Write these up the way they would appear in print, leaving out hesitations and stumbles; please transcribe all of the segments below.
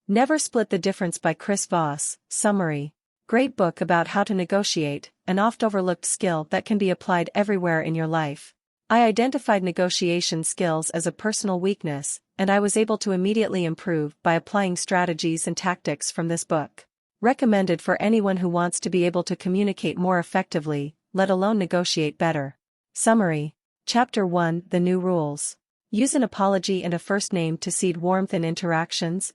Never Split the Difference by Voss. Summary. Great book about how to negotiate, an oft-overlooked skill that can be applied everywhere in your life. I identified negotiation skills as a personal weakness, and I was able to immediately improve by applying strategies and tactics from this book. Recommended for anyone who wants to be able to communicate more effectively, let alone negotiate better. Summary. Chapter 1: The New Rules. Use an apology and a first name to seed warmth in interactions.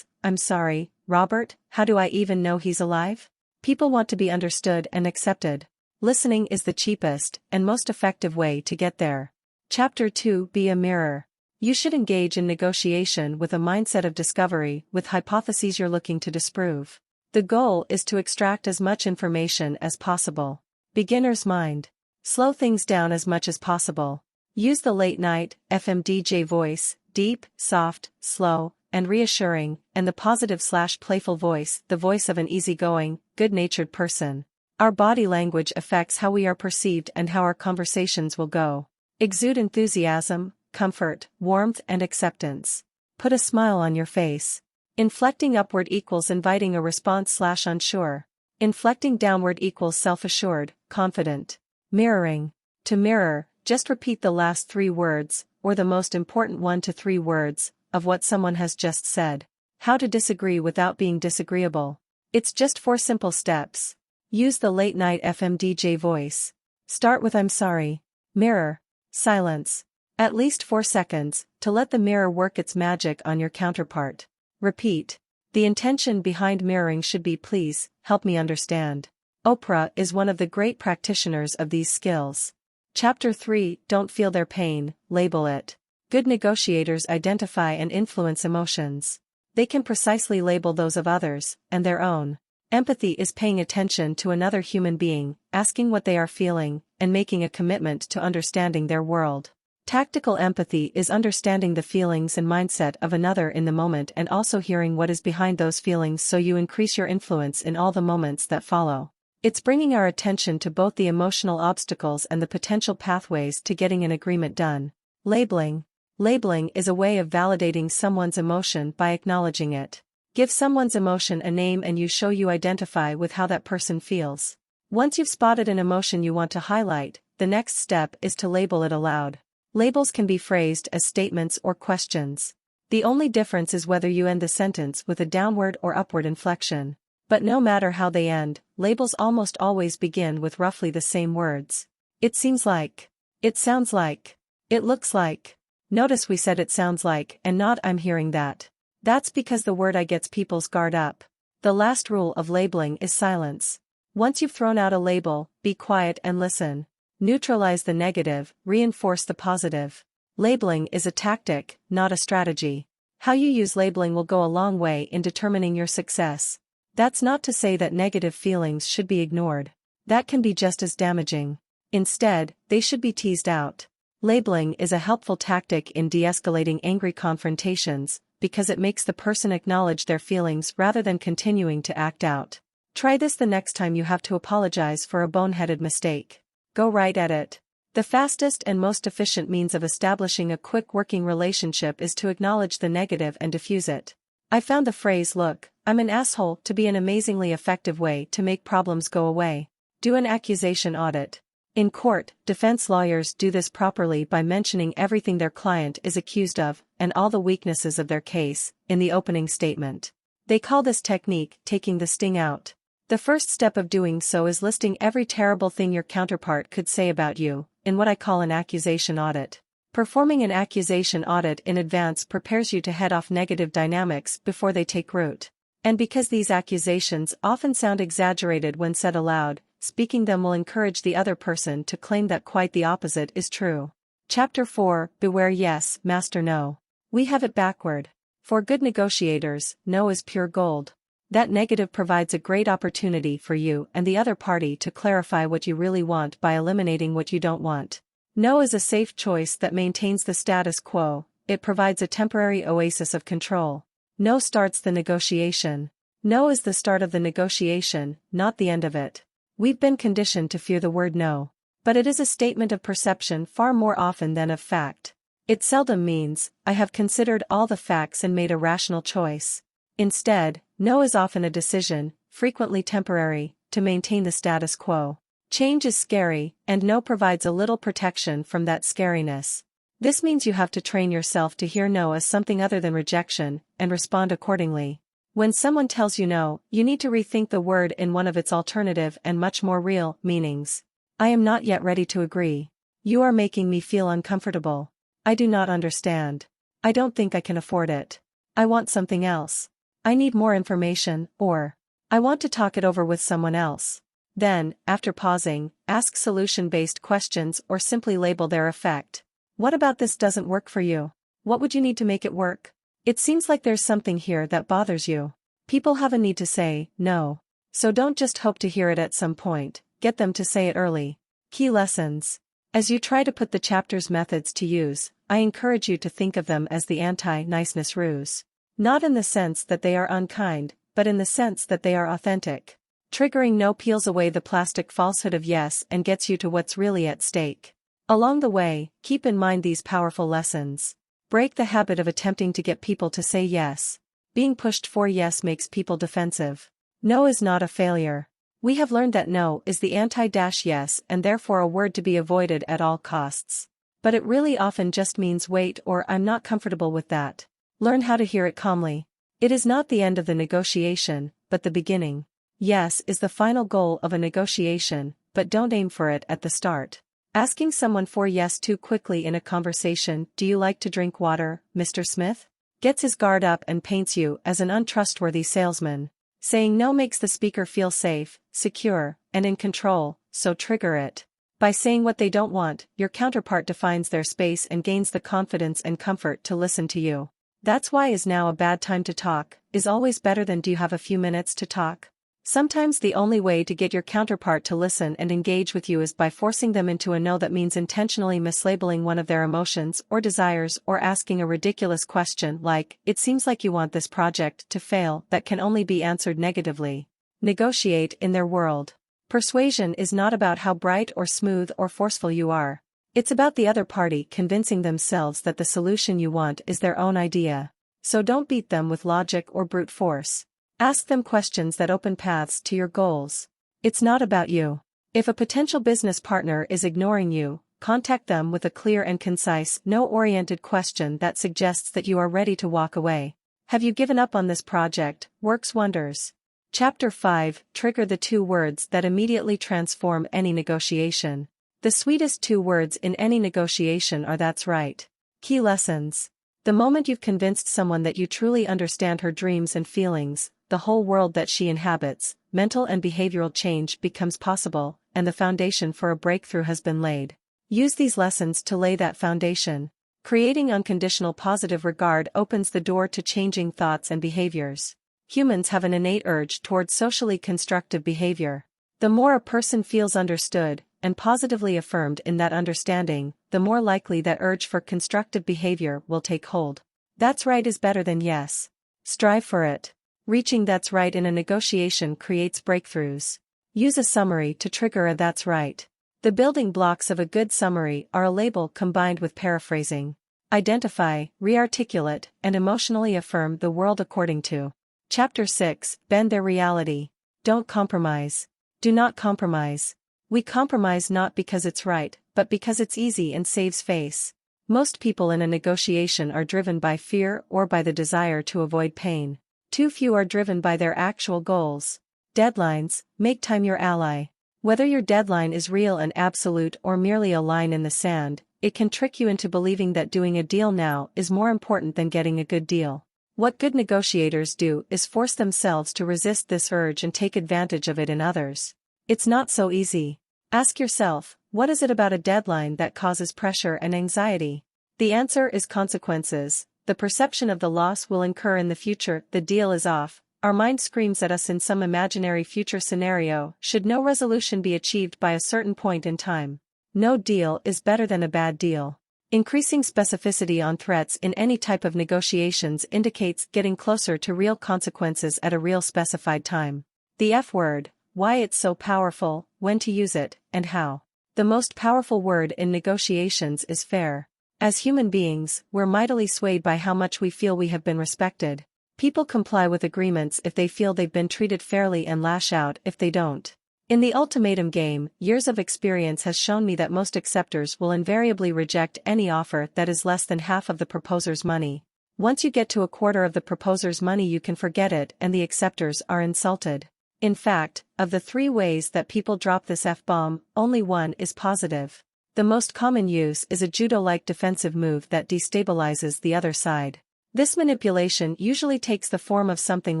I'm sorry, Robert, how do I even know he's alive? People want to be understood and accepted. Listening is the cheapest and most effective way to get there. Chapter 2: Be a mirror. You should engage in negotiation with a mindset of discovery, with hypotheses you're looking to disprove. The goal is to extract as much information as possible. Beginner's mind. Slow things down as much as possible. Use the late-night FM DJ voice, deep, soft, slow, and reassuring, and the positive/playful voice, the voice of an easygoing, good-natured person. Our body language affects how we are perceived and how our conversations will go. Exude enthusiasm, comfort, warmth, and acceptance. Put a smile on your face. Inflecting upward equals inviting a response/unsure. Inflecting downward equals self-assured, confident. Mirroring. To mirror, just repeat the last 3 words, or the most important 1 to 3 words, of what someone has just said. How to disagree without being disagreeable. It's just 4 simple steps. Use the late-night FM DJ voice. Start with I'm sorry. Mirror. Silence. At least 4 seconds, to let the mirror work its magic on your counterpart. Repeat. The intention behind mirroring should be please, help me understand. Oprah is one of the great practitioners of these skills. Chapter 3: Don't feel their pain, label it. Good negotiators identify and influence emotions. They can precisely label those of others, and their own. Empathy is paying attention to another human being, asking what they are feeling, and making a commitment to understanding their world. Tactical empathy is understanding the feelings and mindset of another in the moment and also hearing what is behind those feelings so you increase your influence in all the moments that follow. It's bringing our attention to both the emotional obstacles and the potential pathways to getting an agreement done. Labeling. Labeling is a way of validating someone's emotion by acknowledging it. Give someone's emotion a name and you identify with how that person feels. Once you've spotted an emotion you want to highlight, the next step is to label it aloud. Labels can be phrased as statements or questions. The only difference is whether you end the sentence with a downward or upward inflection. But no matter how they end, labels almost always begin with roughly the same words. It seems like. It sounds like. It looks like. Notice we said it sounds like and not I'm hearing that. That's because the word I gets people's guard up. The last rule of labeling is silence. Once you've thrown out a label, be quiet and listen. Neutralize the negative, reinforce the positive. Labeling is a tactic, not a strategy. How you use labeling will go a long way in determining your success. That's not to say that negative feelings should be ignored. That can be just as damaging. Instead, they should be teased out. Labeling is a helpful tactic in de-escalating angry confrontations, because it makes the person acknowledge their feelings rather than continuing to act out. Try this the next time you have to apologize for a boneheaded mistake. Go right at it. The fastest and most efficient means of establishing a quick working relationship is to acknowledge the negative and diffuse it. I found the phrase "look, I'm an asshole" to be an amazingly effective way to make problems go away. Do an accusation audit. In court, defense lawyers do this properly by mentioning everything their client is accused of, and all the weaknesses of their case, in the opening statement. They call this technique taking the sting out. The first step of doing so is listing every terrible thing your counterpart could say about you, in what I call an accusation audit. Performing an accusation audit in advance prepares you to head off negative dynamics before they take root. And because these accusations often sound exaggerated when said aloud, speaking them will encourage the other person to claim that quite the opposite is true. Chapter 4: Beware yes, master no. We have it backward. For good negotiators, no is pure gold. That negative provides a great opportunity for you and the other party to clarify what you really want by eliminating what you don't want. No is a safe choice that maintains the status quo. It provides a temporary oasis of control. No starts the negotiation. No is the start of the negotiation, not the end of it. We've been conditioned to fear the word no. But it is a statement of perception far more often than of fact. It seldom means, I have considered all the facts and made a rational choice. Instead, no is often a decision, frequently temporary, to maintain the status quo. Change is scary, and no provides a little protection from that scariness. This means you have to train yourself to hear no as something other than rejection, and respond accordingly. When someone tells you no, you need to rethink the word in one of its alternative and much more real meanings. I am not yet ready to agree. You are making me feel uncomfortable. I do not understand. I don't think I can afford it. I want something else. I need more information, or I want to talk it over with someone else. Then, after pausing, ask solution-based questions or simply label their effect. What about this doesn't work for you? What would you need to make it work? It seems like there's something here that bothers you. People have a need to say no. So don't just hope to hear it at some point, get them to say it early. Key lessons. As you try to put the chapter's methods to use, I encourage you to think of them as the anti-niceness ruse. Not in the sense that they are unkind, but in the sense that they are authentic. Triggering no peels away the plastic falsehood of yes and gets you to what's really at stake. Along the way, keep in mind these powerful lessons. Break the habit of attempting to get people to say yes. Being pushed for yes makes people defensive. No is not a failure. We have learned that no is the anti-yes and therefore a word to be avoided at all costs. But it really often just means wait or I'm not comfortable with that. Learn how to hear it calmly. It is not the end of the negotiation, but the beginning. Yes is the final goal of a negotiation, but don't aim for it at the start. Asking someone for yes too quickly in a conversation, do you like to drink water, Mr. Smith? Gets his guard up and paints you as an untrustworthy salesman. Saying no makes the speaker feel safe, secure, and in control, so trigger it. By saying what they don't want, your counterpart defines their space and gains the confidence and comfort to listen to you. That's why is now a bad time to talk, is always better than do you have a few minutes to talk? Sometimes the only way to get your counterpart to listen and engage with you is by forcing them into a no that means intentionally mislabeling one of their emotions or desires or asking a ridiculous question like, it seems like you want this project to fail that can only be answered negatively. Negotiate in their world. Persuasion is not about how bright or smooth or forceful you are. It's about the other party convincing themselves that the solution you want is their own idea. So don't beat them with logic or brute force. Ask them questions that open paths to your goals. It's not about you. If a potential business partner is ignoring you, contact them with a clear and concise, no-oriented question that suggests that you are ready to walk away. Have you given up on this project? Works wonders. Chapter 5. Trigger the 2 words that immediately transform any negotiation. The sweetest 2 words in any negotiation are "that's right." Key lessons. The moment you've convinced someone that you truly understand her dreams and feelings, the whole world that she inhabits, mental and behavioral change becomes possible, and the foundation for a breakthrough has been laid. Use these lessons to lay that foundation. Creating unconditional positive regard opens the door to changing thoughts and behaviors. Humans have an innate urge toward socially constructive behavior. The more a person feels understood, and positively affirmed in that understanding, the more likely that urge for constructive behavior will take hold. That's right is better than yes. Strive for it. Reaching that's right in a negotiation creates breakthroughs. Use a summary to trigger a that's right. The building blocks of a good summary are a label combined with paraphrasing. Identify, re-articulate, and emotionally affirm the world according to. Chapter 6. Bend their reality. Don't compromise. Do not compromise. We compromise not because it's right, but because it's easy and saves face. Most people in a negotiation are driven by fear or by the desire to avoid pain. Too few are driven by their actual goals. Deadlines. Make time your ally. Whether your deadline is real and absolute or merely a line in the sand, it can trick you into believing that doing a deal now is more important than getting a good deal. What good negotiators do is force themselves to resist this urge and take advantage of it in others. It's not so easy. Ask yourself, what is it about a deadline that causes pressure and anxiety? The answer is consequences. The perception of the loss we'll incur in the future. The deal is off. Our mind screams at us in some imaginary future scenario, should no resolution be achieved by a certain point in time. No deal is better than a bad deal. Increasing specificity on threats in any type of negotiations indicates getting closer to real consequences at a real specified time. The F word, why it's so powerful, when to use it, and how. The most powerful word in negotiations is fair. As human beings, we're mightily swayed by how much we feel we have been respected. People comply with agreements if they feel they've been treated fairly and lash out if they don't. In the ultimatum game, years of experience has shown me that most acceptors will invariably reject any offer that is less than half of the proposer's money. Once you get to a quarter of the proposer's money, you can forget it and the acceptors are insulted. In fact, of the 3 ways that people drop this F-bomb, only one is positive. The most common use is a judo-like defensive move that destabilizes the other side. This manipulation usually takes the form of something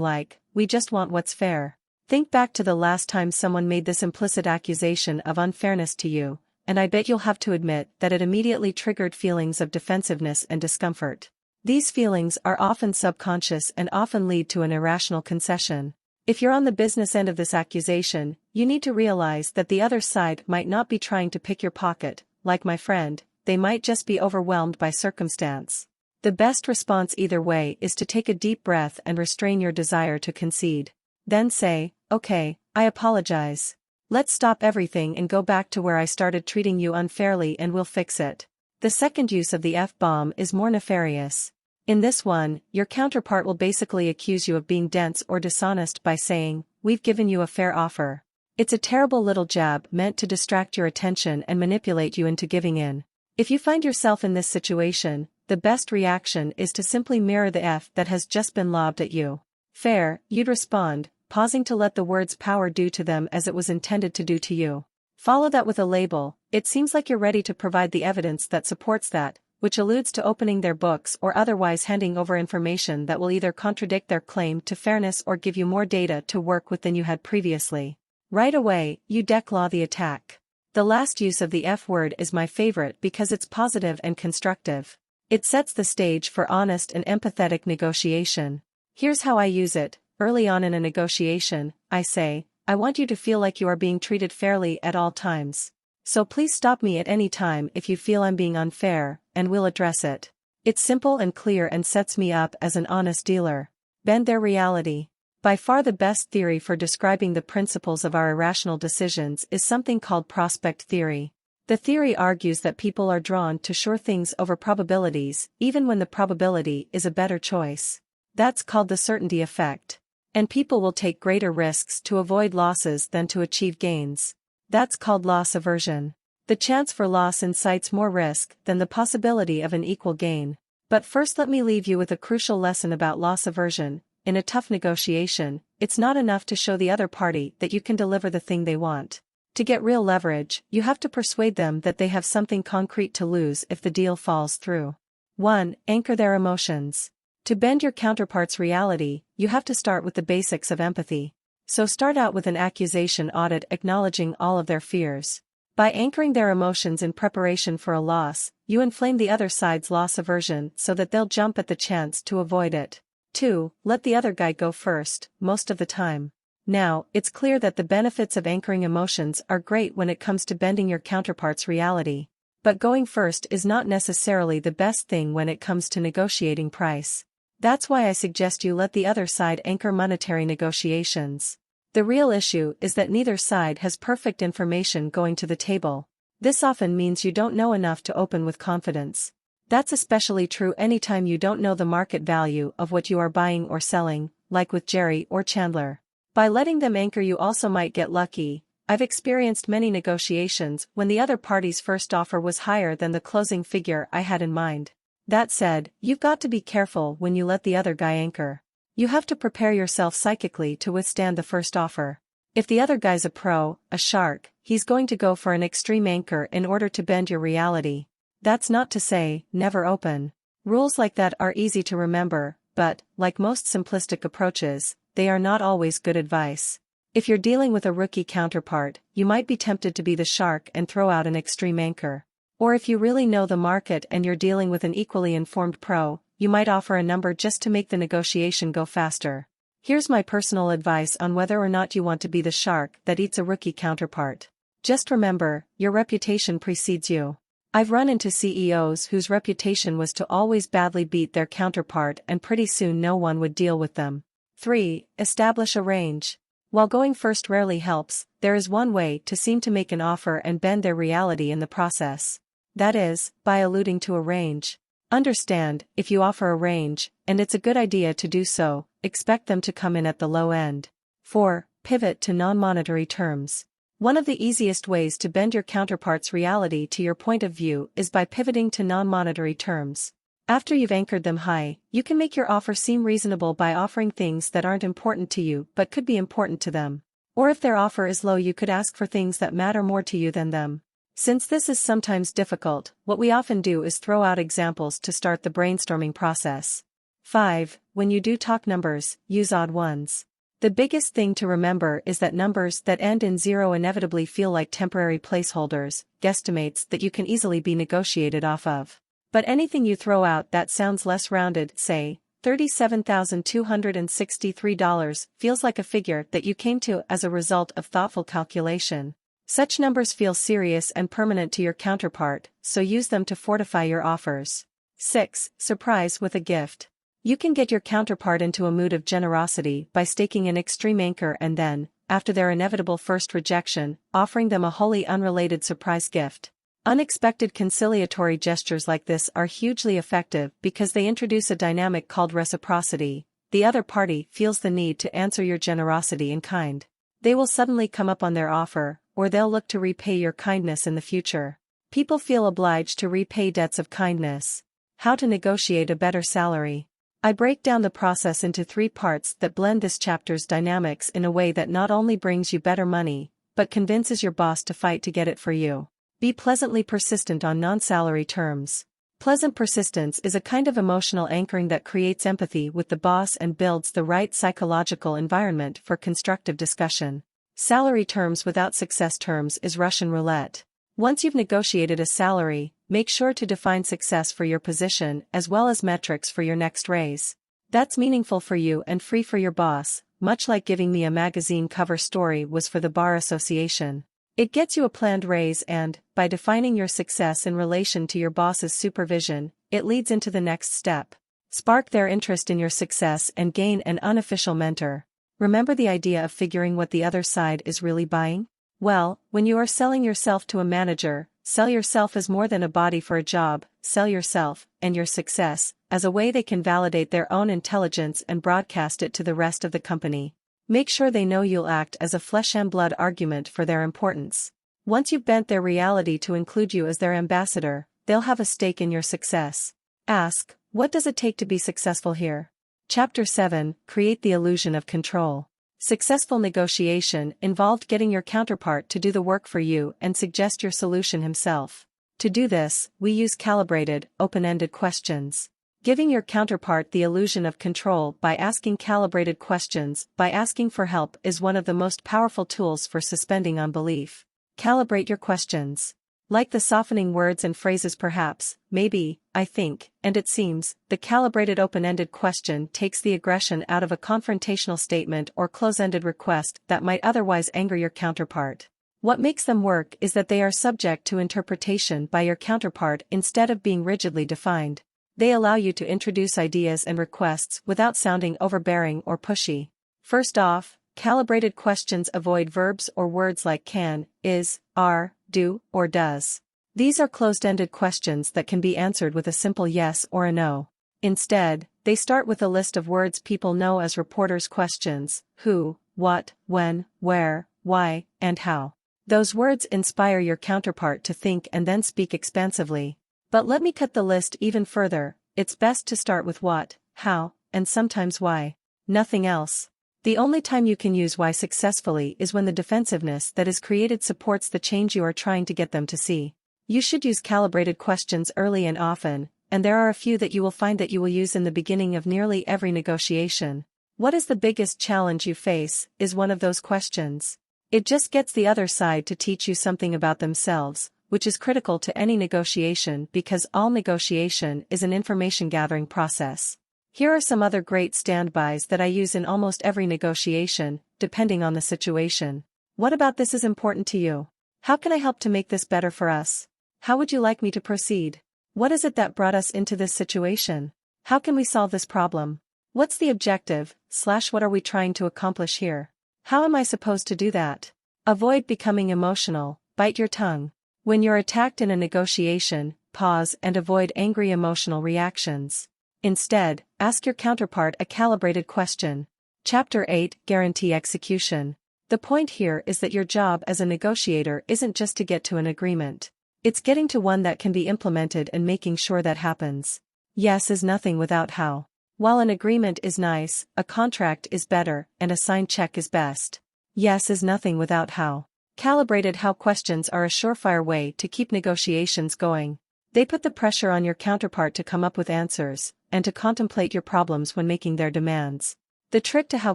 like, "We just want what's fair." Think back to the last time someone made this implicit accusation of unfairness to you, and I bet you'll have to admit that it immediately triggered feelings of defensiveness and discomfort. These feelings are often subconscious and often lead to an irrational concession. If you're on the business end of this accusation, you need to realize that the other side might not be trying to pick your pocket, like my friend, they might just be overwhelmed by circumstance. The best response either way is to take a deep breath and restrain your desire to concede. Then say, "Okay, I apologize. Let's stop everything and go back to where I started treating you unfairly and we'll fix it." The second use of the F-bomb is more nefarious. In this one, your counterpart will basically accuse you of being dense or dishonest by saying, "We've given you a fair offer." It's a terrible little jab meant to distract your attention and manipulate you into giving in. If you find yourself in this situation, the best reaction is to simply mirror the F that has just been lobbed at you. "Fair," you'd respond, pausing to let the words power do to them as it was intended to do to you. Follow that with a label, "It seems like you're ready to provide the evidence that supports that," which alludes to opening their books or otherwise handing over information that will either contradict their claim to fairness or give you more data to work with than you had previously. Right away, you declaw the attack. The last use of the F word is my favorite because it's positive and constructive. It sets the stage for honest and empathetic negotiation. Here's how I use it. Early on in a negotiation, I say, "I want you to feel like you are being treated fairly at all times. So please stop me at any time if you feel I'm being unfair, and we'll address it." It's simple and clear and sets me up as an honest dealer. Bend their reality. By far the best theory for describing the principles of our irrational decisions is something called prospect theory. The theory argues that people are drawn to sure things over probabilities, even when the probability is a better choice. That's called the certainty effect. And people will take greater risks to avoid losses than to achieve gains. That's called loss aversion. The chance for loss incites more risk than the possibility of an equal gain. But first, let me leave you with a crucial lesson about loss aversion. In a tough negotiation, it's not enough to show the other party that you can deliver the thing they want. To get real leverage, you have to persuade them that they have something concrete to lose if the deal falls through. 1. Anchor their emotions. To bend your counterpart's reality, you have to start with the basics of empathy. So start out with an accusation audit acknowledging all of their fears. By anchoring their emotions in preparation for a loss, you inflame the other side's loss aversion so that they'll jump at the chance to avoid it. 2. Let the other guy go first, most of the time. Now, it's clear that the benefits of anchoring emotions are great when it comes to bending your counterpart's reality. But going first is not necessarily the best thing when it comes to negotiating price. That's why I suggest you let the other side anchor monetary negotiations. The real issue is that neither side has perfect information going to the table. This often means you don't know enough to open with confidence. That's especially true anytime you don't know the market value of what you are buying or selling, like with Jerry or Chandler. By letting them anchor, you also might get lucky. I've experienced many negotiations when the other party's first offer was higher than the closing figure I had in mind. That said, you've got to be careful when you let the other guy anchor. You have to prepare yourself psychically to withstand the first offer. If the other guy's a pro, a shark, he's going to go for an extreme anchor in order to bend your reality. That's not to say, never open. Rules like that are easy to remember, but, like most simplistic approaches, they are not always good advice. If you're dealing with a rookie counterpart, you might be tempted to be the shark and throw out an extreme anchor. Or if you really know the market and you're dealing with an equally informed pro, you might offer a number just to make the negotiation go faster. Here's my personal advice on whether or not you want to be the shark that eats a rookie counterpart. Just remember, your reputation precedes you. I've run into CEOs whose reputation was to always badly beat their counterpart, and pretty soon no one would deal with them. 3. Establish a range. While going first rarely helps, there is one way to seem to make an offer and bend their reality in the process. That is, by alluding to a range. Understand, if you offer a range, and it's a good idea to do so, expect them to come in at the low end. 4. Pivot to non-monetary terms. One of the easiest ways to bend your counterpart's reality to your point of view is by pivoting to non-monetary terms. After you've anchored them high, you can make your offer seem reasonable by offering things that aren't important to you but could be important to them. Or if their offer is low, you could ask for things that matter more to you than them. Since this is sometimes difficult, what we often do is throw out examples to start the brainstorming process. 5. When you do talk numbers, use odd ones. The biggest thing to remember is that numbers that end in 0 inevitably feel like temporary placeholders, guesstimates that you can easily be negotiated off of. But anything you throw out that sounds less rounded, say, $37,263, feels like a figure that you came to as a result of thoughtful calculation. Such numbers feel serious and permanent to your counterpart, so use them to fortify your offers. 6. Surprise with a gift. You can get your counterpart into a mood of generosity by staking an extreme anchor and then, after their inevitable first rejection, offering them a wholly unrelated surprise gift. Unexpected conciliatory gestures like this are hugely effective because they introduce a dynamic called reciprocity. The other party feels the need to answer your generosity in kind. They will suddenly come up on their offer, or they'll look to repay your kindness in the future. People feel obliged to repay debts of kindness. How to negotiate a better salary. I break down the process into 3 parts that blend this chapter's dynamics in a way that not only brings you better money, but convinces your boss to fight to get it for you. Be pleasantly persistent on non-salary terms. Pleasant persistence is a kind of emotional anchoring that creates empathy with the boss and builds the right psychological environment for constructive discussion. Salary terms without success terms is Russian roulette. Once you've negotiated a salary, make sure to define success for your position as well as metrics for your next raise. That's meaningful for you and free for your boss, much like giving me a magazine cover story was for the bar association. It gets you a planned raise and, by defining your success in relation to your boss's supervision, it leads into the next step. Spark their interest in your success and gain an unofficial mentor. Remember the idea of figuring what the other side is really buying? Well, when you are selling yourself to a manager, sell yourself as more than a body for a job, sell yourself, and your success, as a way they can validate their own intelligence and broadcast it to the rest of the company. Make sure they know you'll act as a flesh and blood argument for their importance. Once you've bent their reality to include you as their ambassador, they'll have a stake in your success. Ask, what does it take to be successful here? Chapter 7, Create the Illusion of Control. Successful negotiation involved getting your counterpart to do the work for you and suggest your solution himself. To do this, we use calibrated, open-ended questions. Giving your counterpart the illusion of control by asking calibrated questions, by asking for help, is one of the most powerful tools for suspending unbelief. Calibrate your questions. Like the softening words and phrases perhaps, maybe, I think, and it seems, the calibrated open-ended question takes the aggression out of a confrontational statement or close-ended request that might otherwise anger your counterpart. What makes them work is that they are subject to interpretation by your counterpart instead of being rigidly defined. They allow you to introduce ideas and requests without sounding overbearing or pushy. First off, calibrated questions avoid verbs or words like can, is, are, do, or does. These are closed-ended questions that can be answered with a simple yes or a no. Instead, they start with a list of words people know as reporters' questions: who, what, when, where, why, and how. Those words inspire your counterpart to think and then speak expansively. But let me cut the list even further. It's best to start with what, how, and sometimes why. Nothing else. The only time you can use why successfully is when the defensiveness that is created supports the change you are trying to get them to see. You should use calibrated questions early and often, and there are a few that you will find that you will use in the beginning of nearly every negotiation. What is the biggest challenge you face, is one of those questions. It just gets the other side to teach you something about themselves, which is critical to any negotiation because all negotiation is an information gathering process. Here are some other great standbys that I use in almost every negotiation, depending on the situation. What about this is important to you? How can I help to make this better for us? How would you like me to proceed? What is it that brought us into this situation? How can we solve this problem? What's the objective, / what are we trying to accomplish here? How am I supposed to do that? Avoid becoming emotional, bite your tongue. When you're attacked in a negotiation, pause and avoid angry emotional reactions. Instead, ask your counterpart a calibrated question. Chapter 8, Guarantee Execution. The point here is that your job as a negotiator isn't just to get to an agreement. It's getting to one that can be implemented and making sure that happens. Yes is nothing without how. While an agreement is nice, a contract is better, and a signed check is best. Yes is nothing without how. Calibrated how questions are a surefire way to keep negotiations going. They put the pressure on your counterpart to come up with answers, and to contemplate your problems when making their demands. The trick to how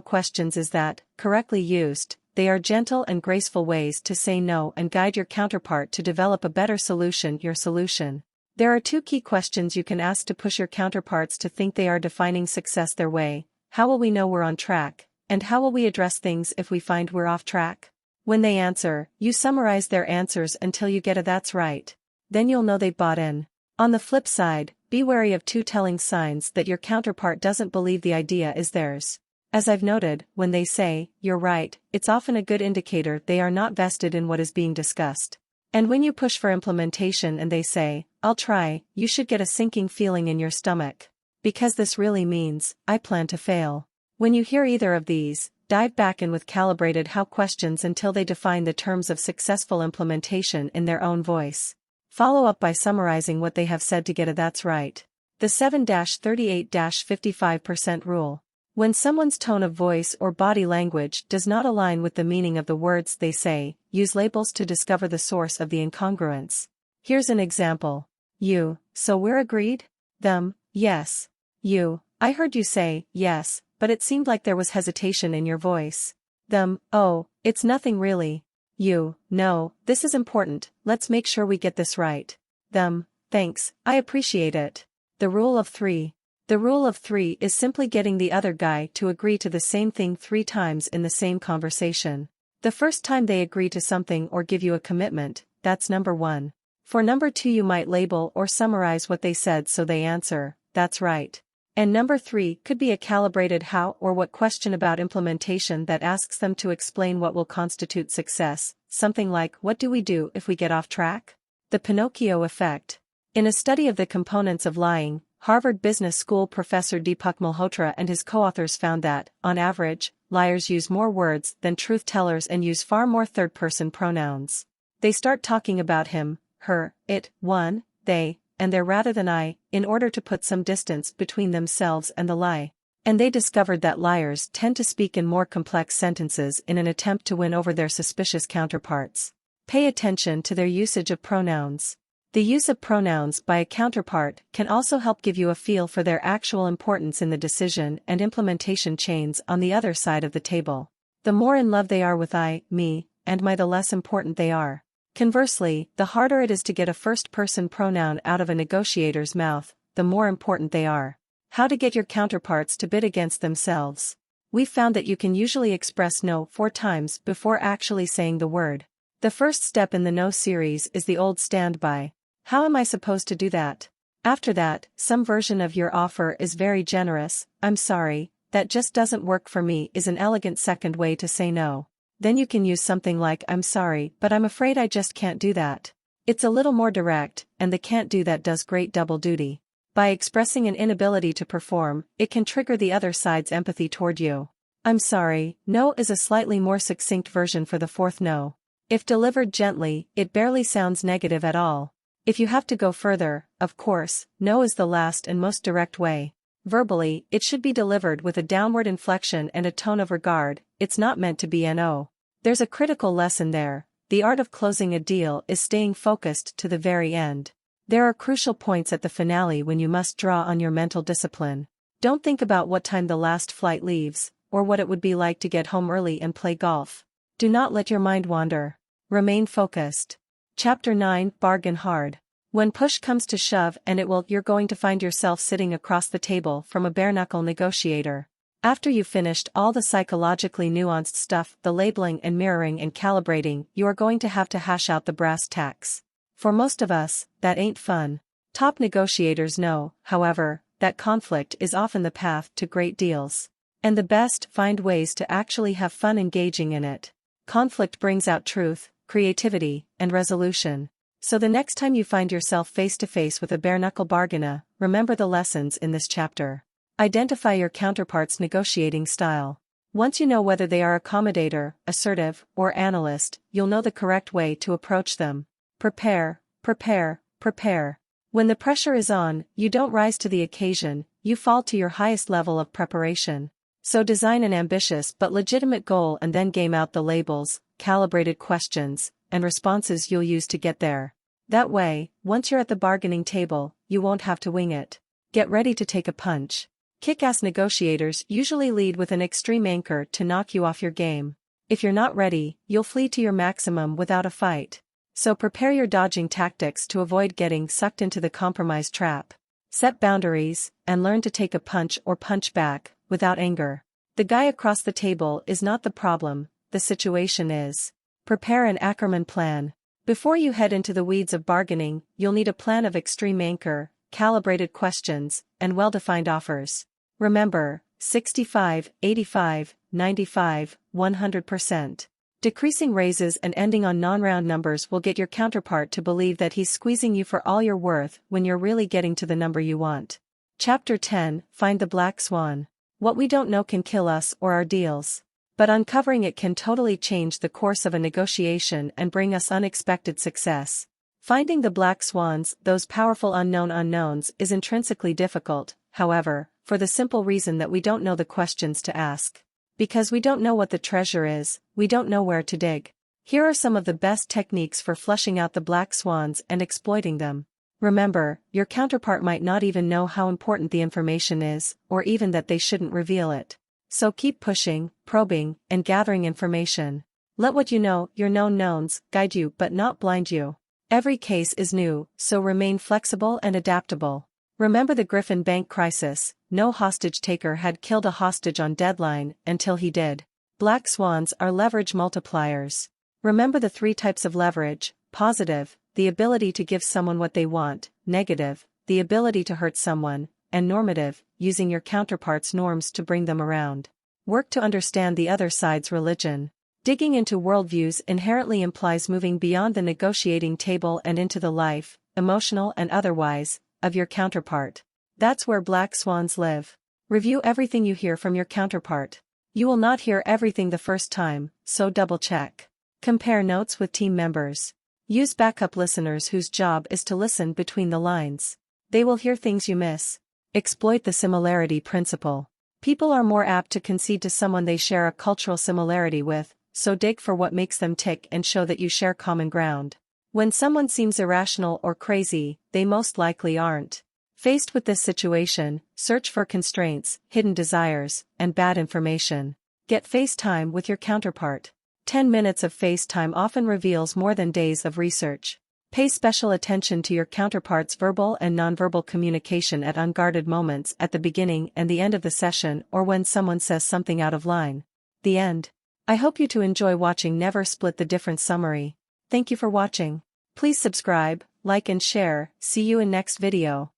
questions is that, correctly used, they are gentle and graceful ways to say no and guide your counterpart to develop a better solution, your solution. There are 2 key questions you can ask to push your counterparts to think they are defining success their way. How will we know we're on track? And how will we address things if we find we're off track? When they answer, you summarize their answers until you get a "that's right." Then you'll know they've bought in. On the flip side, be wary of 2 telling signs that your counterpart doesn't believe the idea is theirs. As I've noted, when they say, "you're right," it's often a good indicator they are not vested in what is being discussed. And when you push for implementation and they say, "I'll try," you should get a sinking feeling in your stomach. Because this really means, "I plan to fail." When you hear either of these, dive back in with calibrated how questions until they define the terms of successful implementation in their own voice. Follow up by summarizing what they have said to get a "that's right." The 7-38-55% rule. When someone's tone of voice or body language does not align with the meaning of the words they say, use labels to discover the source of the incongruence. Here's an example. You, "So we're agreed?" Them, "Yes." You, "I heard you say, yes, but it seemed like there was hesitation in your voice." Them, "Oh, it's nothing really." You, "No, this is important, let's make sure we get this right." Them, "Thanks, I appreciate it." The rule of 3. The rule of 3 is simply getting the other guy to agree to the same thing 3 times in the same conversation. The first time they agree to something or give you a commitment, that's number 1. For number 2 you might label or summarize what they said so they answer, "That's right." And number 3 could be a calibrated how or what question about implementation that asks them to explain what will constitute success, something like, "What do we do if we get off track?" The Pinocchio effect. In a study of the components of lying, Harvard Business School professor Deepak Malhotra and his co-authors found that, on average, liars use more words than truth tellers and use far more third-person pronouns. They start talking about him, her, it, one, they, and their rather than I, in order to put some distance between themselves and the lie. And they discovered that liars tend to speak in more complex sentences in an attempt to win over their suspicious counterparts. Pay attention to their usage of pronouns. The use of pronouns by a counterpart can also help give you a feel for their actual importance in the decision and implementation chains on the other side of the table. The more in love they are with I, me, and my, the less important they are. Conversely, the harder it is to get a first-person pronoun out of a negotiator's mouth, the more important they are. How to get your counterparts to bid against themselves. We've found that you can usually express no 4 times before actually saying the word. The first step in the no series is the old standby. How am I supposed to do that? After that, some version of your offer is very generous. "I'm sorry, that just doesn't work for me" is an elegant second way to say no. Then you can use something like, "I'm sorry, but I'm afraid I just can't do that." It's a little more direct, and the "can't do that" does great double duty. By expressing an inability to perform, it can trigger the other side's empathy toward you. "I'm sorry, no" is a slightly more succinct version for the 4th no. If delivered gently, it barely sounds negative at all. If you have to go further, of course, no is the last and most direct way. Verbally, it should be delivered with a downward inflection and a tone of regard. It's not meant to be no. There's a critical lesson there. The art of closing a deal is staying focused to the very end. There are crucial points at the finale when you must draw on your mental discipline. Don't think about what time the last flight leaves, or what it would be like to get home early and play golf. Do not let your mind wander. Remain focused. Chapter 9, Bargain Hard. When push comes to shove, and it will, you're going to find yourself sitting across the table from a bare-knuckle negotiator. After you've finished all the psychologically nuanced stuff, the labeling and mirroring and calibrating, you are going to have to hash out the brass tacks. For most of us, that ain't fun. Top negotiators know, however, that conflict is often the path to great deals. And the best find ways to actually have fun engaging in it. Conflict brings out truth, creativity, and resolution. So the next time you find yourself face to face with a bare-knuckle bargainer, remember the lessons in this chapter. Identify your counterpart's negotiating style. Once you know whether they are accommodator, assertive, or analyst, you'll know the correct way to approach them. Prepare, prepare, prepare. When the pressure is on, you don't rise to the occasion, you fall to your highest level of preparation. So design an ambitious but legitimate goal and then game out the labels, calibrated questions, and responses you'll use to get there. That way, once you're at the bargaining table, you won't have to wing it. Get ready to take a punch. Kick-ass negotiators usually lead with an extreme anchor to knock you off your game. If you're not ready, you'll flee to your maximum without a fight. So prepare your dodging tactics to avoid getting sucked into the compromise trap. Set boundaries, and learn to take a punch or punch back, without anger. The guy across the table is not the problem, the situation is. Prepare an Ackerman plan. Before you head into the weeds of bargaining, you'll need a plan of extreme anchor, calibrated questions, and well-defined offers. Remember, 65, 85, 95, 100%. Decreasing raises and ending on non-round numbers will get your counterpart to believe that he's squeezing you for all you're worth when you're really getting to the number you want. Chapter 10, Find the Black Swan. What we don't know can kill us or our deals. But uncovering it can totally change the course of a negotiation and bring us unexpected success. Finding the black swans, those powerful unknown unknowns, is intrinsically difficult, however, for the simple reason that we don't know the questions to ask. Because we don't know what the treasure is, we don't know where to dig. Here are some of the best techniques for flushing out the black swans and exploiting them. Remember, your counterpart might not even know how important the information is, or even that they shouldn't reveal it. So keep pushing, probing, and gathering information. Let what you know, your known knowns, guide you but not blind you. Every case is new, so remain flexible and adaptable. Remember the Griffin Bank crisis, no hostage taker had killed a hostage on deadline until he did. Black swans are leverage multipliers. Remember the 3 types of leverage: positive, the ability to give someone what they want; negative, the ability to hurt someone; and normative, using your counterpart's norms to bring them around. Work to understand the other side's religion. Digging into worldviews inherently implies moving beyond the negotiating table and into the life, emotional and otherwise, of your counterpart. That's where black swans live. Review everything you hear from your counterpart. You will not hear everything the first time, so double-check. Compare notes with team members. Use backup listeners whose job is to listen between the lines. They will hear things you miss. Exploit the similarity principle. People are more apt to concede to someone they share a cultural similarity with, so dig for what makes them tick and show that you share common ground. When someone seems irrational or crazy, they most likely aren't. Faced with this situation, search for constraints, hidden desires, and bad information. Get face time with your counterpart. 10 minutes of face time often reveals more than days of research. Pay special attention to your counterpart's verbal and nonverbal communication at unguarded moments at the beginning and the end of the session, or when someone says something out of line. The end. I hope you to enjoy watching Never Split the Difference summary. Thank you for watching. Please subscribe, like and share. See you in next video.